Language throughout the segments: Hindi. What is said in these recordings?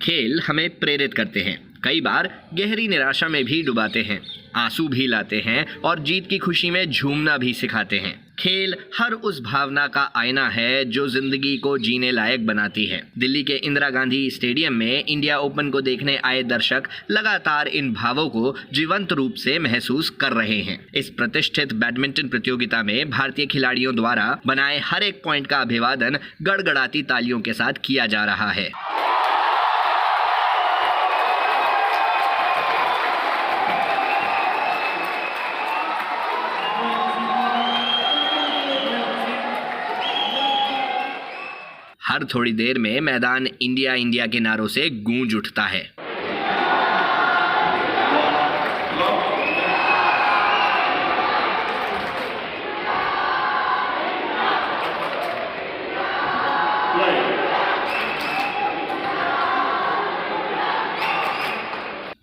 खेल हमें प्रेरित करते हैं, कई बार गहरी निराशा में भी डुबाते हैं, आंसू भी लाते हैं और जीत की खुशी में झूमना भी सिखाते हैं। खेल हर उस भावना का आईना है जो जिंदगी को जीने लायक बनाती है। दिल्ली के इंदिरा गांधी स्टेडियम में इंडिया ओपन को देखने आए दर्शक लगातार इन भावों को जीवंत रूप से महसूस कर रहे हैं। इस प्रतिष्ठित बैडमिंटन प्रतियोगिता में भारतीय खिलाड़ियों द्वारा बनाए हर एक पॉइंट का अभिवादन गड़गड़ाती तालियों के साथ किया जा रहा है। हर थोड़ी देर में मैदान इंडिया इंडिया के नारों से गूंज उठता है।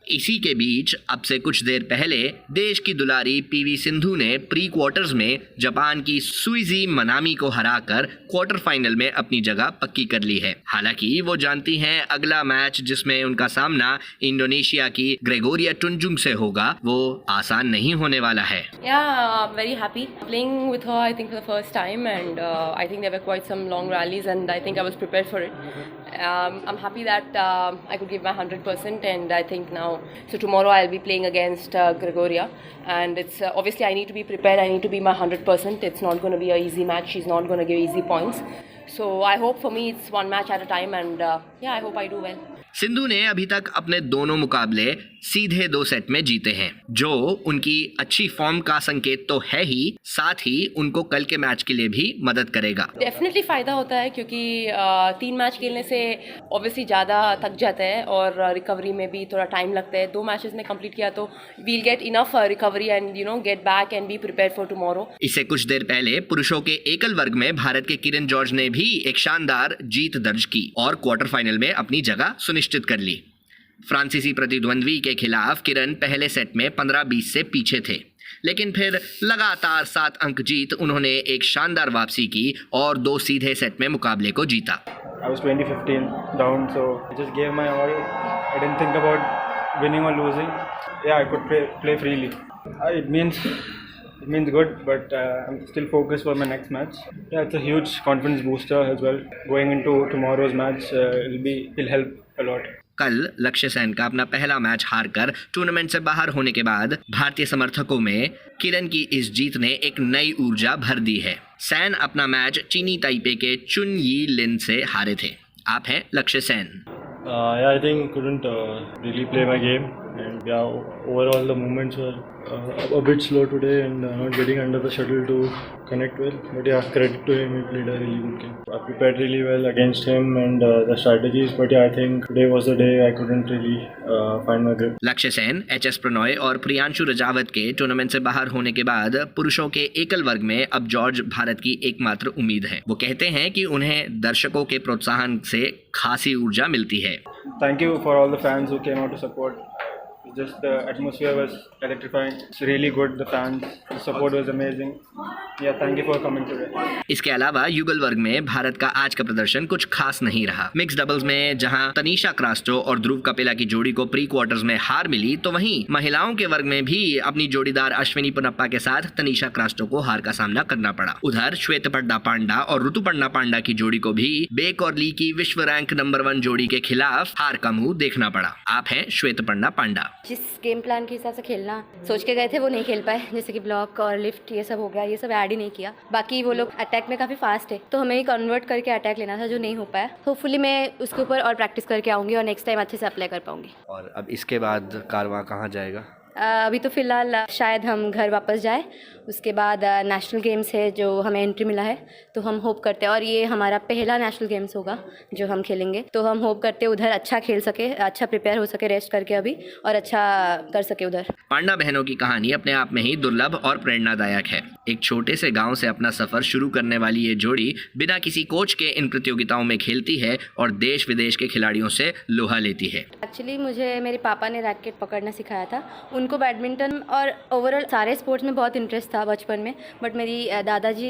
इसी के बीच अब से कुछ देर पहले देश की दुलारी पीवी सिंधु ने प्री क्वार्टर्स में जापान की सुइजी मनामी को हराकर क्वार्टर फाइनल में अपनी जगह पक्की कर ली है। हालांकि वो जानती हैं अगला मैच जिसमें उनका सामना इंडोनेशिया की ग्रेगोरिया टुनजुंग से होगा वो आसान नहीं होने वाला है। Very happy playing with her. I think for the first time, and I think there were quite some long rallies, and I think I was prepared for it. I'm happy that I could give my 100%, and I think now. So tomorrow I'll be playing against Gregoria, and it's obviously I need to be prepared. I need to be my 100%. It's not going to be an easy match. She's not going to give easy points. So I hope for me it's one match at a time, and I hope I do well. Sindhu ने अभी तक अपने दोनों मुकाबले सीधे 2 सेट में जीते हैं, जो उनकी अच्छी फॉर्म का संकेत तो है ही, साथ ही उनको कल के मैच के लिए भी मदद करेगा। डेफिनेटली फ़ायदा होता है क्योंकि 3 मैच खेलने से ऑब्वियसली ज़्यादा थक जाता है और रिकवरी में भी थोड़ा टाइम लगता है। 2 मैचेस में कंप्लीट किया तो we'll get enough recovery and get back and be prepare for tomorrow. इससे कुछ देर पहले पुरुषों के एकल वर्ग में भारत के किरण जॉर्ज ने भी एक शानदार जीत दर्ज की और क्वार्टर फाइनल में अपनी जगह सुनिश्चित कर ली। फ्रांसीसी प्रतिद्वंद्वी के खिलाफ किरण पहले सेट में 15-20 से पीछे थे, लेकिन फिर लगातार 7 अंक जीत उन्होंने एक शानदार वापसी की और 2 सीधे सेट में मुकाबले को जीता। I was 20-15 down, so I just gave my all. I didn't think about winning or losing. Yeah, I could play freely. It means good, but I'm still focused for my next match. Yeah, it's a huge confidence booster as well. Going into tomorrow's match, it'll help a lot. कल लक्ष्य सेन का अपना पहला मैच हारकर टूर्नामेंट से बाहर होने के बाद भारतीय समर्थकों में किरण की इस जीत ने एक नई ऊर्जा भर दी है। सेन अपना मैच चीनी ताइपे के चुन यी लिन से हारे थे। आप हैं लक्ष्य Sen. Yeah, I think couldn't really play my game, and overall the movements were a bit slow today and not getting under the shuttle to connect well. But credit to him, he played a really good game. I prepared really well against him and the strategies, but I think today was the day I couldn't really find my grip. लक्ष्य सेन, एच.एस. प्रणॉय और प्रियांशु रजावत के टूर्नामेंट से बाहर होने के बाद पुरुषों के एकल वर्ग में अब जॉर्ज भारत की एकमात्र उम्मीद है। वो कहते हैं कि उन्हें दर्शकों के प्रोत्साहन से खासी ऊर्जा मिलती है। Thank you for all the fans who came out to support. Just the atmosphere was electrifying. It's really good. The fans, the support was amazing. Yeah, thank you for coming today. इसके अलावा युगल वर्ग में भारत का आज का प्रदर्शन कुछ खास नहीं रहा। मिक्स डबल्स में जहां तनीषा क्रास्टो और ध्रुव कपिला की जोड़ी को प्री क्वार्टर्स में हार मिली, तो वहीं महिलाओं के वर्ग में भी अपनी जोड़ीदार अश्विनी पोनप्पा के साथ तनीषा क्रास्टो को हार का सामना करना पड़ा। उधर श्वेतपर्णा पांडा और ऋतुपर्णा पांडा की जोड़ी को भी बेक और ली की विश्व रैंक नंबर 1 जोड़ी के खिलाफ हार का मुंह देखना पड़ा। आप हैं श्वेतपर्णा पांडा। जिस गेम प्लान के हिसाब से खेलना सोच के गए थे वो नहीं खेल पाए, जैसे कि ब्लॉक और लिफ्ट ये सब हो गया, ये सब ऐड ही नहीं किया। बाकी वो लोग अटैक में काफ़ी फास्ट है, तो हमें ही कन्वर्ट करके अटैक लेना था जो नहीं हो पाया। होपफुली मैं उसके ऊपर और प्रैक्टिस करके आऊँगी और नेक्स्ट टाइम अच्छे से अप्लाई कर पाऊँगी। और अब इसके बाद कारवां कहाँ जाएगा? अभी तो फ़िलहाल शायद हम घर वापस जाए, उसके बाद नेशनल गेम्स है जो हमें एंट्री मिला है, तो हम होप करते हैं और ये हमारा पहला नेशनल गेम्स होगा जो हम खेलेंगे, तो हम होप करते हैं उधर अच्छा खेल सके, अच्छा प्रिपेयर हो सके रेस्ट करके अभी और अच्छा कर सके उधर। पांडा बहनों की कहानी अपने आप में ही दुर्लभ और प्रेरणादायक है। एक छोटे से गांव से अपना सफर शुरू करने वाली ये जोड़ी बिना किसी कोच के इन प्रतियोगिताओं में खेलती है और देश विदेश के खिलाड़ियों से लोहा लेती है। एक्चुअली मुझे मेरे पापा ने रैकेट पकड़ना सिखाया था, उनको बैडमिंटन और ओवरऑल सारे स्पोर्ट्स में बहुत इंटरेस्ट था। था बचपन में, बट मेरी दादाजी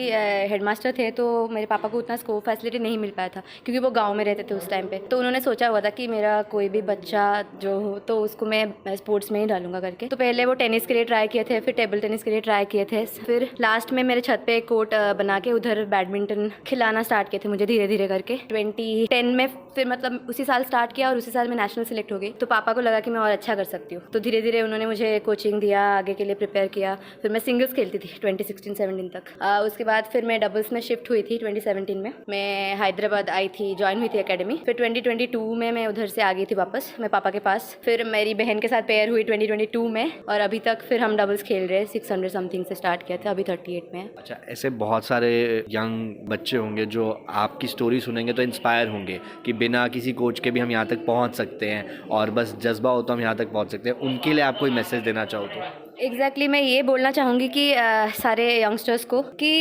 हेडमास्टर थे, तो मेरे पापा को उतना स्कोप फैसिलिटी नहीं मिल पाया था क्योंकि वो गांव में रहते थे उस टाइम पे। तो उन्होंने सोचा हुआ था कि मेरा कोई भी बच्चा जो हो तो उसको मैं स्पोर्ट्स में ही डालूंगा करके। तो पहले वो टेनिस के लिए ट्राई किए थे, फिर टेबल टेनिस के लिए ट्राई किए थे, फिर लास्ट में मेरे छत पे एक कोर्ट बना के उधर बैडमिंटन खिलाना स्टार्ट किए थे मुझे धीरे धीरे करके। 2010 में फिर मतलब उसी साल स्टार्ट किया और उसी साल मैं नेशनल सेलेक्ट हो गई। तो पापा को लगा कि मैं और अच्छा कर सकती हूँ, तो धीरे धीरे उन्होंने मुझे कोचिंग दिया, आगे के लिए प्रिपेयर किया। फिर मैं सिंगल्स खेलती थी 2016-17 तक। उसके बाद फिर मैं डबल्स में शिफ्ट हुई थी 2017 में। मैं हैदराबाद आई थी, ज्वाइन हुई थी एकेडमी। फिर 2022 में मैं उधर से आ गई थी वापस मैं पापा के पास। फिर मेरी बहन के साथ पेयर हुई 2022 में, और अभी तक फिर हम डबल्स खेल रहे हैं। 600 समथिंग से स्टार्ट किया था, अभी 38 में है। अच्छा, ऐसे बहुत सारे यंग बच्चे होंगे जो आपकी स्टोरी सुनेंगे तो इंस्पायर होंगे कि बिना किसी कोच के भी हम यहाँ तक पहुँच सकते हैं, और बस जज्बा हो तो हम यहाँ तक पहुँच सकते हैं। उनके लिए आप कोई मैसेज देना चाहो तो? एग्जैक्टली मैं ये बोलना चाहूँगी कि सारे यंगस्टर्स को कि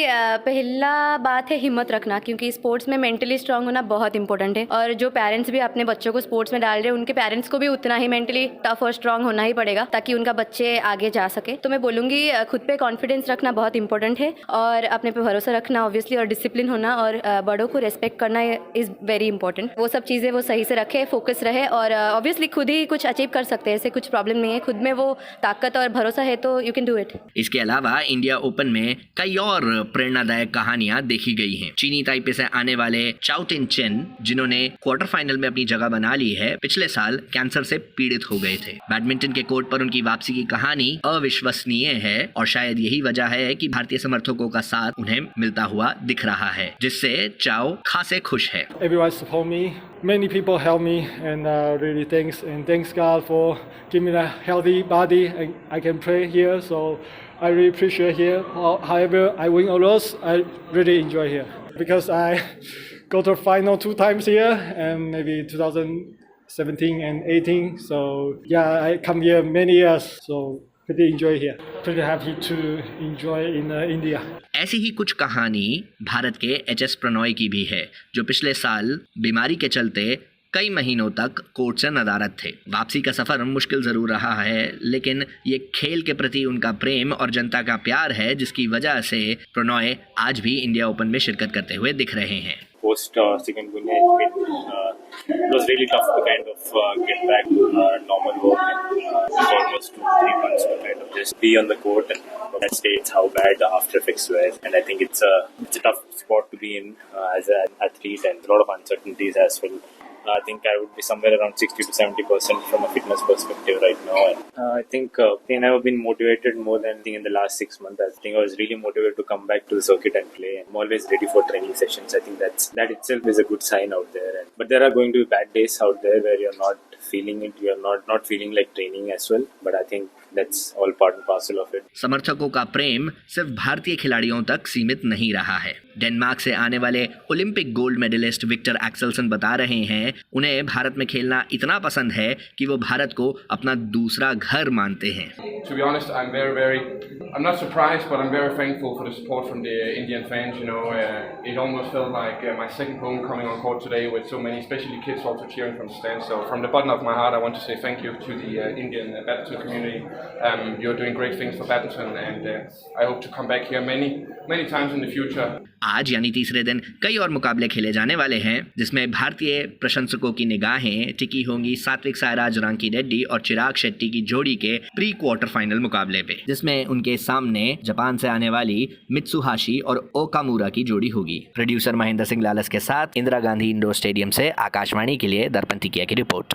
पहला बात है हिम्मत रखना, क्योंकि स्पोर्ट्स में मेंटली स्ट्रांग होना बहुत इंपॉर्टेंट है। और जो पेरेंट्स भी अपने बच्चों को स्पोर्ट्स में डाल रहे हैं, उनके पेरेंट्स को भी उतना ही मेंटली टफ और स्ट्रांग होना ही पड़ेगा ताकि उनका बच्चे आगे जा सके। तो मैं बोलूँगी खुद पे कॉन्फिडेंस रखना बहुत इंपॉर्टेंट है, और अपने पे भरोसा रखना ऑब्वियसली, और डिसिप्लिन होना, और बड़ों को रेस्पेक्ट करना इज़ वेरी इंपॉर्टेंट। वो सब चीज़ें वो सही से रखे, फोकस रहे, और ऑब्वियसली खुद ही कुछ अचीव कर सकते हैं, ऐसे कुछ प्रॉब्लम नहीं है। खुद में वो ताकत और भरोसा है तो यू कैन डू इट। इसके अलावा इंडिया ओपन में कई और प्रेरणादायक कहानियां देखी गई हैं। चीनी ताइपे से आने वाले चाओ टिन चेन, जिन्होंने क्वार्टर फाइनल में अपनी जगह बना ली है, पिछले साल कैंसर से पीड़ित हो गए थे। बैडमिंटन के कोर्ट पर उनकी वापसी की कहानी अविश्वसनीय है, और शायद यही वजह है कि भारतीय समर्थकों का साथ उन्हें मिलता हुआ दिख रहा है, जिससे चाओ खासे खुश है। Everyone support me. Many people help me, and really thanks God for giving me a healthy body. I can play here, so I really appreciate here. However, I win or lose, I really enjoy here because I go to final 2 times here, and maybe 2017 and 18. So yeah, I come here many years, so pretty enjoy here. Pretty happy to enjoy in India. ऐसी ही कुछ कहानी भारत के एच.एस. प्रणॉय की भी है, जो पिछले साल बीमारी के चलते कई महीनों तक कोर्ट से नदारद थे। वापसी का सफर मुश्किल जरूर रहा है, लेकिन ये खेल के प्रति उनका प्रेम और जनता का प्यार है, जिसकी वजह से प्रणॉय आज भी इंडिया ओपन में शिरकत करते हुए दिख रहे हैं। Post chikungunya, it was really tough to kind of get back to normal work. And almost 2-3 months to kind of just be on the court, and that states how bad the after effects were. And I think it's a tough spot to be in as an athlete, and a lot of uncertainties as well. I think I would be somewhere around 60 to 70% from a fitness perspective right now. And I think I've never been motivated more than in the last 6 months. I think I was really motivated to come back to the circuit and play. I'm always ready for training sessions. I think that itself is a good sign out there. But there are going to be bad days out there where you're not feeling it. You're not feeling like training as well. But I think that's all part and parcel of it. समर्थकों का प्रेम सिर्फ भारतीय खिलाड़ियों तक सीमित नहीं रहा है। डेनमार्क से आने वाले Olympic gold medallist Viktor Axelsen बता रहे हैं, उन्हें भारत में खेलना इतना पसंद है कि वो भारत को अपना दूसरा घर मानते हैं। To be honest, I'm not surprised, but I'm very thankful for the support from the Indian fans. You know, it almost felt like my second home coming on court today with so many, especially kids also cheering from the stands. So from the bottom of my heart, I want to say thank you to the Indian badminton community. You're doing great things for badminton, and I hope to come back here many times in the future. आज यानी तीसरे दिन कई और मुकाबले खेले जाने वाले हैं, जिसमें भारतीय प्रशंसकों की निगाहें टिकी होंगी सात्विक साईराज रांकी रेड्डी और चिराग शेट्टी की जोड़ी के प्री क्वार्टर फाइनल मुकाबले पे, जिसमें उनके सामने जापान से आने वाली मित्सुहाशी और ओकामुरा की जोड़ी होगी। प्रोड्यूसर महेंद्र सिंह लालस के साथ इंदिरा गांधी इंडोर स्टेडियम से आकाशवाणी के लिए दर्पण तिकिया की रिपोर्ट।